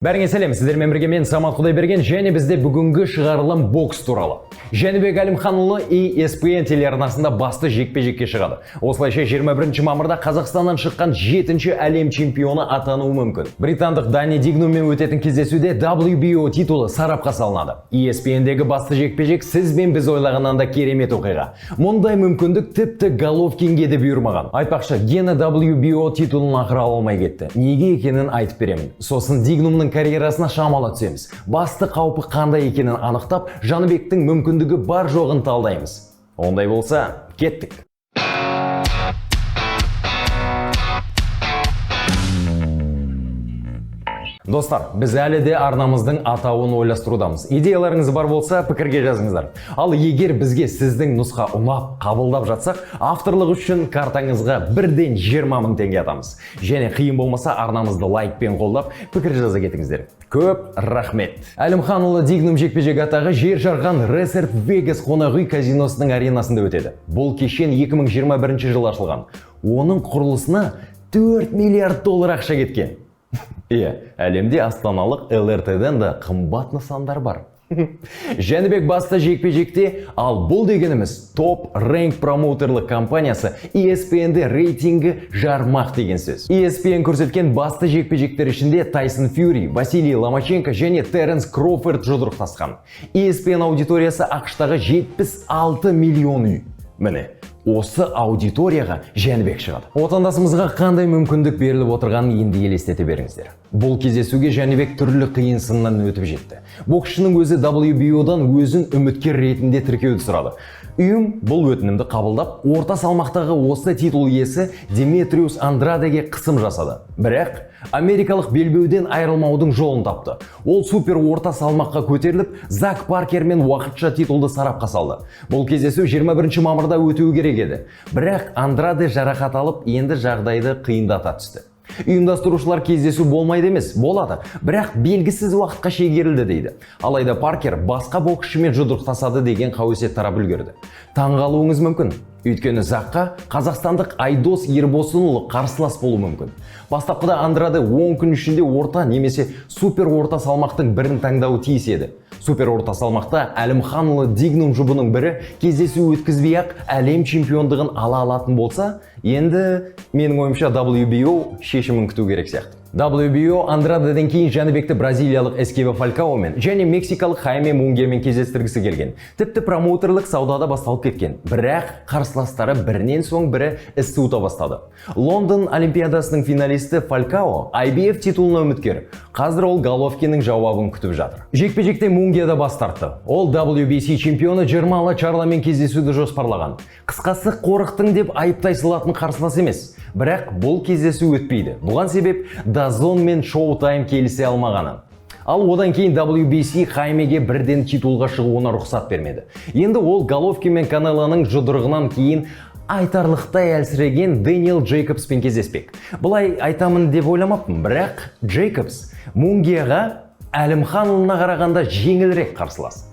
Бәріңе сәлем, сіздермен бірге мен Самат Құдайберген және бізде бүгінгі шығарылым бокс туралы. Жәнібек Әлімханұлы ESPN телеарнасында басты жекпе-жекке шығады. Осылайша 21 мамырда Қазақстаннан шыққан 7-ші әлем чемпионы атануы мүмкін. Британдық Дани Дигнуммен өтетін кездесуде WBO титулы сарапқа салынады. ESPN-дегі басты жекпе-жек сіз бен біз ойлағаннан да керемет оқиға. Мұндай мүмкіндік тіпті Головкинге де бұйырмаған. Айтпақшы, Гена WBO титулын ақыра алмай кетті. Неге екенін айтып беремін. Сосын Дигнумның карьерасына шамала түсеміз. Басты қаупі қандай екенін анықтап, Жәнібектің мүмкіндігі бар жоғын талдаймыз. Ондай болса, кеттік. Достар, біз әлі де арнамыздың атауын ойластырудамыз. Идеяларыңыз бар болса, пікірге жазыңыздар. Ал егер бізге сіздің нұсқа ұнап, қабылдап жатсақ, авторлық үшін картаңызға бірден 20 000 теңге атамыз. Және қиын болмаса арнамызды лайкпен қолдап, пікір жаза кетіңіздер. Көп рахмет. Әлімханұлы Дигнум жекпе-жек атағы жер жарған Resort Vegas қонақ үй казиносының аренасында өтеді. Бұл кешен 2021 жылы ашылған. Оның құрылысына $4 миллиард ақша кеткен. Әлемде астаналық ЛРТ-ден да қымбат нысандар бар. Жәнібек басты жекпе-жекте, ал бұл дегеніміз топ рэнк промоутерлік компаниясы ESPN-де рейтингі жармақ деген сөз. ESPN көрсеткен басты жекпе-жектер ішінде Тайсон Фьюри, Василий Ломаченко және Теренс Кроуфорд жұдырықтасқан. ESPN аудиториясы ақштағы 76 миллион үй. Міне, осы аудиторияға Жәнібек шығады. Отандасымызға қандай мүмкіндік беріліп отырғанын енді елестете беріңіздер. Бұл кездесуге Жәнібек түрлі қиын сыннан өтіп жетті. Боксшының өзі WBO-дан өзін үміткер ретінде тіркеуді сұрады. Үйім бұл өтінімді қабылдап, орта салмақтағы осы титул иесі Деметриус Андрадеге қысым жасады. Бірақ америкалық белбеуден айырылмаудың жолын тапты. Ол супер орта салмаққа көтеріліп, Зак Паркермен уақытша титулды сарапқа салды. Бұл кездесу 21 мамырда өтуі керек еді. Бірақ Андраде жарақат алып, енді жағдайды қиындата түсті. Ұйымдастырушылар кездесу болмайды емес, болады, бірақ белгісіз уақытқа шегерілді дейді. Алайда Паркер басқа боксшымен жұдырықтасады деген қауесет тарап үлгерді. Таңғалуыңыз мүмкін. Өйткені Закқа қазақстандық Айдос Ербосынұлы қарсылас болуы мүмкін. Бастапқыда Андраде 10 күн ішінде орта немесе супер орта салмақтың бірін таңдауы тиіс еді. Супер орта салмақта Әлімханұлы Дигнум жұбының бірі кездесу өткізбей-ақ әлем чемпиондығын ала алатын болса, енді менің ойымша WBO шешімін күту керек сияқты. WBO Андрадеден кейін Жәнібекті бразилиялық Эскебе Фалькаомен және мексикалық Хайме Мунгермен кездестіргісі келген. Тіпті промоутерлік саудада басталып кеткен. Бірақ қарсыластары бірінен соң бірі іс суыта бастады. Лондон Олимпиадасының финалисті Фалькао IBF титулына үміткер. Қазір ол Головкиннің жауабын күтіп жатыр. Жекпе-жекте Мунгия да бас тартты. Ол WBC чемпионы Джермалла Чарломен кездесуді жоспарлаған. Қысқасы қорықтың деп айыптай салатын қарсылас емес. Бірақ бұл кездесу өтпейді. Бұған себеп DAZN мен Showtime келісе алмағаны. Ал одан кейін WBC Хаймеге бірден титулға шығуына рұқсат бермеді. Енді ол Головкин мен Канелоның жұдырығынан кейін айтарлықтай әлсіреген Дэниел Джейкобспен кездеспек. Бұлай айтамын деп ойламаппын, бірақ Джейкобс Мунгияға Әлімханұлына қарағанда жеңілірек қарсылас.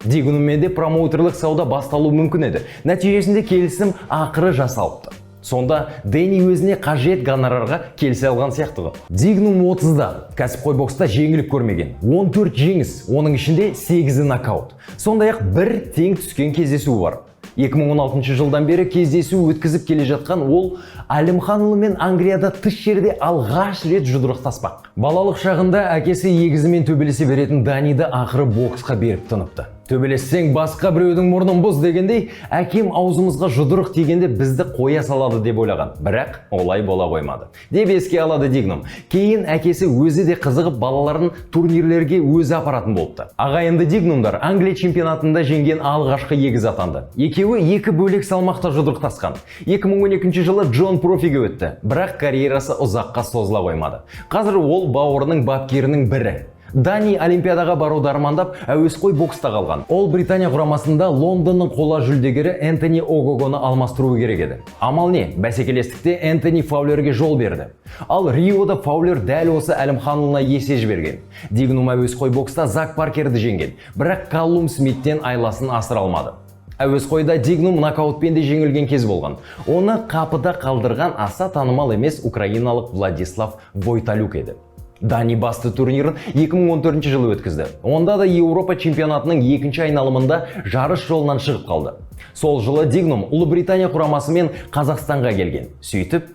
Дигнуммен де промоутерлік сауда басталуы мүмкін еді. Нәтижесінде келісім ақыры жасалыпты. Сонда Дэни өзіне қажет гонорарға келісе алған сияқты. Дигнум 30-да, кәсіпқой бокста жеңіліп көрмеген. 14 жеңіс, оның ішінде 8-і нокаут. Сондай-ақ бір тең түскен кездесуі бар. 2016 жылдан бері кездесу өткізіп келе жатқан ол Әлімханұлы мен Англияда тыс жерде алғаш рет жұдырықтаспақ. Балалық шағында әкесі егізімен төбелесе беретін Даниді ақыры боксқа беріп тыныпты. Төбелессең басқа біреудің мұрнын бұз дегендей, әкем аузымызға жұдырық тигенде бізді қоя салады деп ойлаған. Бірақ олай бола қоймады. Деп еске алады Дигнум. Кейін әкесі өзі де қызығып балаларын турнирлерге өзі апаратын болыпты. Ағайынды Дигнумдар Англия чемпионатында жеңген алғашқы егіз атанды. Екеуі екі бөлек салмақта жұдырықтасқан. 2012 жылы Джон Профиге өтті. Бірақ карьерасы ұзаққа созыла қоймады. Қазір ол бауырының бапкерінің бірі. Дани Олимпиадаға баруды армандап, әуесқой бокста қалған. Ол Британия құрамасында Лондонның қола жүлдегері Энтони Огогоны алмастыруы керек еді. Амал не? Бәсекелестікте Энтони Фаулерге жол берді. Ал Риода Фаулер дәл осы Әлімханұлына есе жіберген. Дигнум әуесқой бокста Зак Паркерді жеңген, бірақ Каллум Смиттен айласын асыра алмады. Әуесқойда Дигнум нокаутпен де жеңілген кез болған. Оны қапыда қалдырған аса танымал емес украиналық Владислав Войталюк еді. Дани басты турнирін 2014 жылы өткізді. Онда да Еуропа чемпионатының екінші айналымында жарыс жолынан шығып қалды. Сол жылы Дигнум Ұлыбритания құрамасымен Қазақстанға келген. Сөйтіп,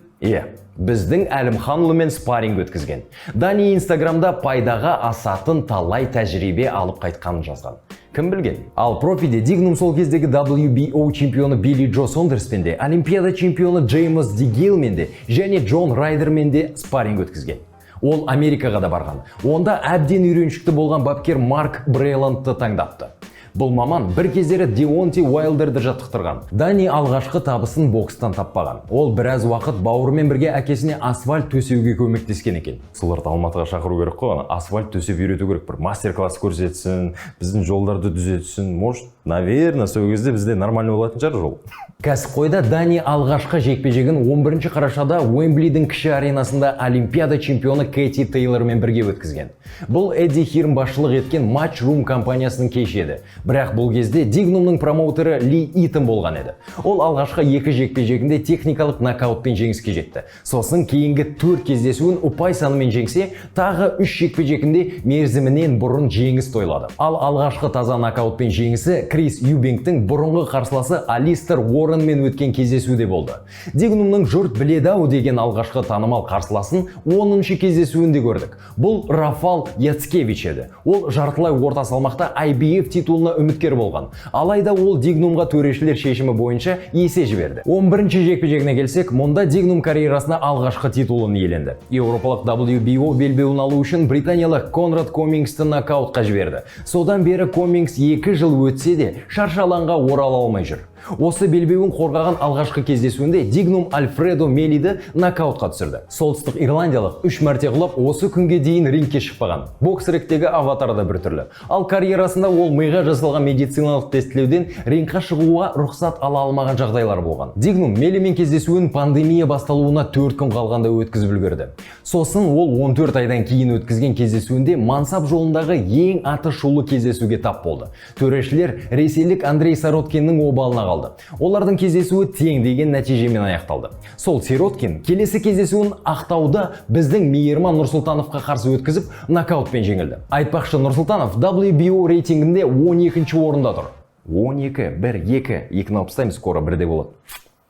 біздің Әлімханұлымен спарринг өткізген. Дани Инстаграмда пайдаға асатын талай тәжірибе алып қайтқанын жазған. Кім білген? Ал профиде Дигнум сол кездегі WBO чемпионы Билли Джо Сондерспен де, Олимпиада чемпионы Джеймс Дигейлмен де және Джон Райдермен де спарринг өткізген. Ол Америкаға да барған. Онда әбден үйреншікті болған бапкер Марк Брейландты таңдапты. Бұл маман бір кездері Деонти Уайлдерді жаттықтырған. Дани алғашқы табысын бокстан таппаған. Ол біраз уақыт бауырымен бірге әкесіне асфальт төсеуге көмектескен екен. Соларды Алматыға шақыру керек қой, асфальт төсеп үйрету керек, бір мастер-класс көрсетсін, біздің жолдарды түзетсін. Может, наверное, сол кезде бізде нормально болатын шығар жол. Кәсіпқойда Дани алғашқы жекпе-жегін 11 қарашада Уэмблидің кіші аренасында Олимпиада чемпионы Кэти Тейлормен бірге өткізген. Бұл Эдди Хирн басшылық еткен Matchroom компаниясының кеші еді. Бірақ бұл кезде Дигнумның промоутері Ли Итон болған еді. Ол алғашқы 2 жекпе-жегінде техникалық нокаутпен жеңіске жетті. Сосын кейінгі 4 кездесуін ұпай санымен жеңсе, тағы 3 жекпе-жегінде мерзімінен бұрын жеңіс тойлады. Ал алғашқы таза нокаутпен жеңісі Крис Юбенктің бұрынғы қарсыласы Алистер Уорренмен өткен кездесуде болды. Дигнумның жұрт біледі-ау деген алғашқы танымал қарсыласын 10-шы кездесуінде көрдік. Бұл Рафал Яцкевич еді. Ол жартылай орта салмақта IBF титулына үміткер болған. Алайда ол Дигнумға төрешілер шешімі бойынша есе жіберді. 11-ші жекпе-жегіне келсек, мұнда Дигнум карьерасына алғашқы титулын иеленді. Еуропалық WBO белбеуін алу үшін британиялық Конрад Комингсті нокаутқа жіберді. Содан бері Комингс 2 жыл өтсе де шаршы алаңға орала алмай жүр. Осы белбеуін қорғаған алғашқы кездесуінде Дигнум Альфредо Мелиді нокаутқа түсірді. Солтүстік Ирландиялық 3 мәрте құлап, осы күнге дейін рингке шықпаған. Бокс рингтегі аватары да бір түрлі. Ал карьерасында ол миға жасалған медициналық тестілеуден рингқа шығуға рұқсат ала алмаған жағдайлар болған. Дигнум Мелимен кездесуін пандемия басталуына 4 күн қалғанда өткізіп үлгерді. Сосын ол 14 айдан кейін өткізген кездесуінде мансап жолындағы ең аты шулы кездесуге тап болды. Төрешілер ресейлік Андрей Сироткиннің обалына қалды. Олардың кездесуі тең деген нәтижемен аяқталды. Сол Сироткин келесі кездесуін Ақтауда біздің Мейірман Нұрсұлтановқа қарсы өткізіп, нокаутпен жеңілді. Айтпақшы, Нұрсұлтанов WBO рейтингінде 12-ші орында тұр. 12, 1, 2, 2-ні алпыстаймыз, скоро бірде болады.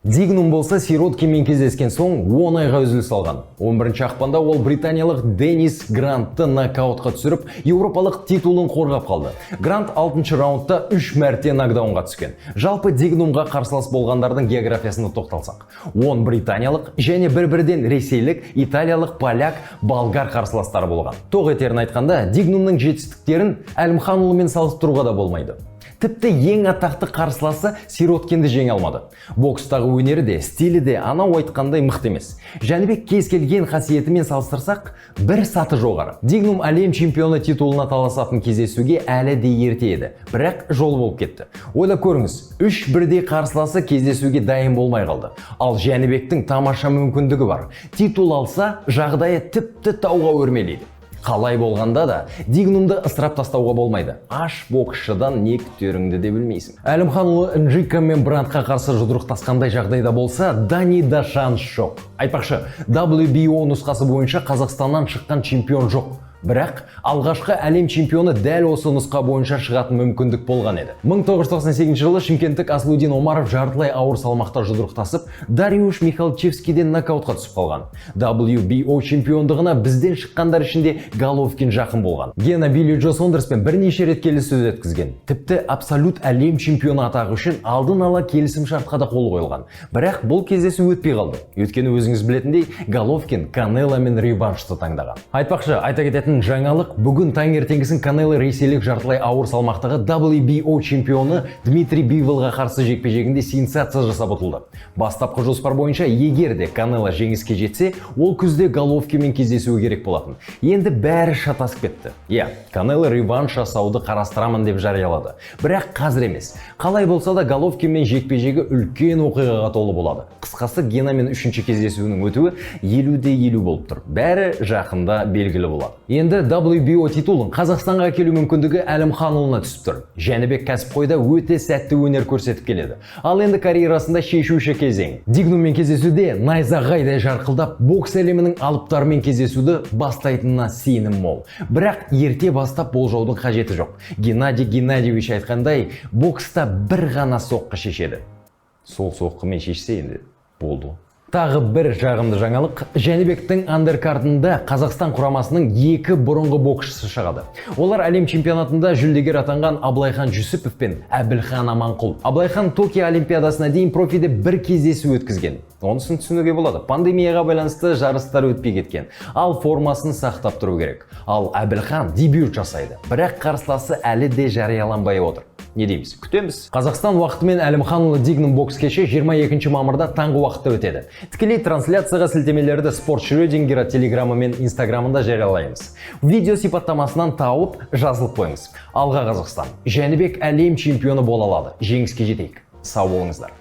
Дигнум болса Сироткинмен кездескен соң 10 айға үзіліс алған. 11-ші ақпанда ол британиялық Денис Грантты нокаутқа түсіріп, еуропалық титулын қорғап қалды. Грант 6-ші раундта 3 мәрте нокдаунға түскен. Жалпы Дигнумға қарсылас болғандардың географиясына тоқталсақ, 10 британиялық және бір-бірден ресейлік, италиялық, поляк, болгар қарсыластары болған. Тоқ етерін айтқанда, Дигнумның жетістіктерін Әлімханұлымен салыстыруға да болмайды. Тіпті ең атақты қарсыласы Сироткинді жеңе алмады. Бокстағы өнері де, стилі де анау айтқандай мықты емес. Жәнібек кез келген қасиетімен салыстырсақ, бір саты жоғары. Дигнум әлем чемпионы титулына таласатын кездесуге әлі де ерте еді, бірақ жол болып кетті. Ойлап көріңіз, 3 бірдей қарсыласы кездесуге дайын болмай қалды. Ал Жәнібектің тамаша мүмкіндігі бар. Титул алса, жағдайы тіпті тауға өрмелейді. Қалай болғанда да Дигнумды ысырап тастауға болмайды. Аш боксшыдан не күтеріңді де білмейсің. Әлімханұлы Нжика мен Брандқа қарсы жұдырықтасқандай жағдайда болса, Дани да шанс жоқ. Айтпақшы, WBO нұсқасы бойынша Қазақстаннан шыққан чемпион жоқ. Бірақ алғашқы әлем чемпионы дәл осы нұсқа бойынша шығатын мүмкіндік болған еді. 1998 жылы шымкенттік Аслудин Омаров жартылай ауыр салмақта жұдырықтасып, Дариуш Михалчевскийден нокаутқа түсіп қалған. WBO чемпиондығына бізден шыққандар ішінде Головкин жақын болған. Гена Билли Джо Сондерспен бірнеше рет келіссөз өткізген. Тіпті абсолют әлем чемпионы атағы үшін алдын ала келісім шартқа да қол қойылған. Бірақ бұл кездесу өтпей қалды. Өйткені өзіңіз білетіндей, Головкин Канело мен реваншты таңдаған. Айтпақшы, айта кететін жаңалық, бүгін таңертеңгісін Канело ресейлік жартылай ауыр салмақтағы WBO чемпионы Дмитрий Биволға қарсы жекпе-жегінде сенсация жасап ұтылды. Бастапқы жоспар бойынша, егер де Канело жеңіске жетсе, ол күзде Головкинмен кездесуі керек болатын. Енді бәрі шатасып кетті. Канело реванш жасауды қарастырамын деп жариялады. Бірақ қазір емес. Қалай болса да Головкинмен жекпе-жегі үлкен оқиғаға толы болады. Қысқасы, Генамен 3-ші кездесуінің өтуі 50-50 болып тұр. Бәрі жақында белгілі болады. Енді WBO титулын Қазақстанға келу мүмкіндігі Әлімханұлына түсіп тұр. Жәнібек кәсіпқойда өте сәтті өнер көрсетіп келеді. Ал енді карьерасында шешуші кезең. Дигнуммен кездесуде найзағайдай жарқылдап, бокс әлемінің алыптарымен кездесуді бастайтынына сенім мол. Бірақ ерте бастап болжаудың қажеті жоқ. Геннадий Геннадьевич айтқандай, бокста бір ғана соққы шешеді. Сол соққымен шешсе енді болды. Тағы бір жағымды жаңалық, Жәнібектің андеркартында Қазақстан құрамасының 2 бұрынғы боксшысы шығады. Олар әлем чемпионатында жүлдегер атанған Абылайхан Жүсіпов пен Әбілхан Аманқұл. Абылайхан Токио олимпиадасына дейін профиде бір кездесу өткізген. Онысын түсінуге болады. Пандемияға байланысты жарыстар өтпей кеткен. Ал формасын сақтап тұру керек. Ал Әбілхан дебют жасайды. Бірақ қарсыласы әлі де жарияланбай отыр. Не дейміз? Күтеміз. Қазақстан уақытымен Әлімханұлы Дигнум бокс кеші 22 мамырда таңғы уақытта өтеді. Тікелей трансляцияға сілтемелерді Спорт Шрёдингер телеграмы мен инстаграмында жариялаймыз. Видео сипаттамасынан тауып жазылып қойыңыз. Алға Қазақстан. Жәнібек әлем чемпионы бола алады. Жеңіске жетейік. Сау болыңыздар.